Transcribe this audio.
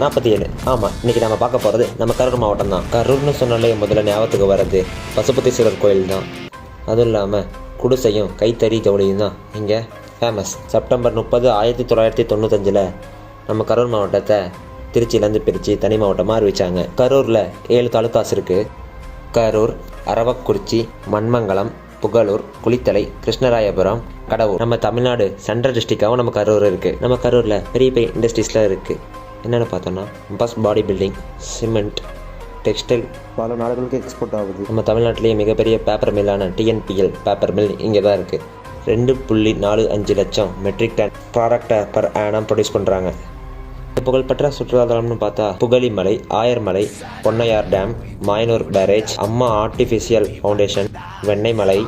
47. ஆமாம், இன்றைக்கி நம்ம பார்க்க போகிறது நம்ம கரூர் மாவட்டம் தான். கரூர்னு சொன்னாலே முதல்ல ஞாபகத்துக்கு வர்றது பசுபதீஸ்வரர் கோயில் தான். அதுவும் இல்லாமல் குடிசையும் கைத்தறி ஜவுளியும் தான் இங்கே ஃபேமஸ். செப்டம்பர் 30, 1995 நம்ம கரூர் மாவட்டத்தை திருச்சியிலேருந்து பிரித்து தனி மாவட்டமாக அறிவித்தாங்க. கரூரில் 7 தாலுக்காஸ் இருக்குது. கரூர், அரவக்குறிச்சி, மண்மங்கலம், புகழூர், குளித்தலை, கிருஷ்ணராயபுரம், கடவுர். நம்ம தமிழ்நாடு சென்ட்ரல் டிஸ்ட்ரிக்டாகவும் நம்ம கரூர் இருக்குது. நம்ம கரூரில் பெரிய பெரிய இண்டஸ்ட்ரீஸ்லாம் இருக்குது. என்னென்னு பார்த்தோன்னா bus, body building, cement, textile பல நாடுகளுக்கு எக்ஸ்போர்ட் ஆகுது. நம்ம தமிழ்நாட்டிலேயே மிகப்பெரிய பேப்பர் மில்லான டிஎன்பிஎல் பேப்பர் மில் இங்கே தான் இருக்குது. 2.45 லட்சம் மெட்ரிக் டன் ப்ராடக்டை பர் ஆனம் ப்ரொடியூஸ் பண்ணுறாங்க. புகழ்பெற்ற சுற்றுலாத்தலம்னு பார்த்தா புகழிமலை, ஆயர்மலை, பொன்னையார் டேம், மாயனூர் பேரேஜ், அம்மா ஆர்டிஃபிஷியல் ஃபவுண்டேஷன், வெண்ணெய்மலை.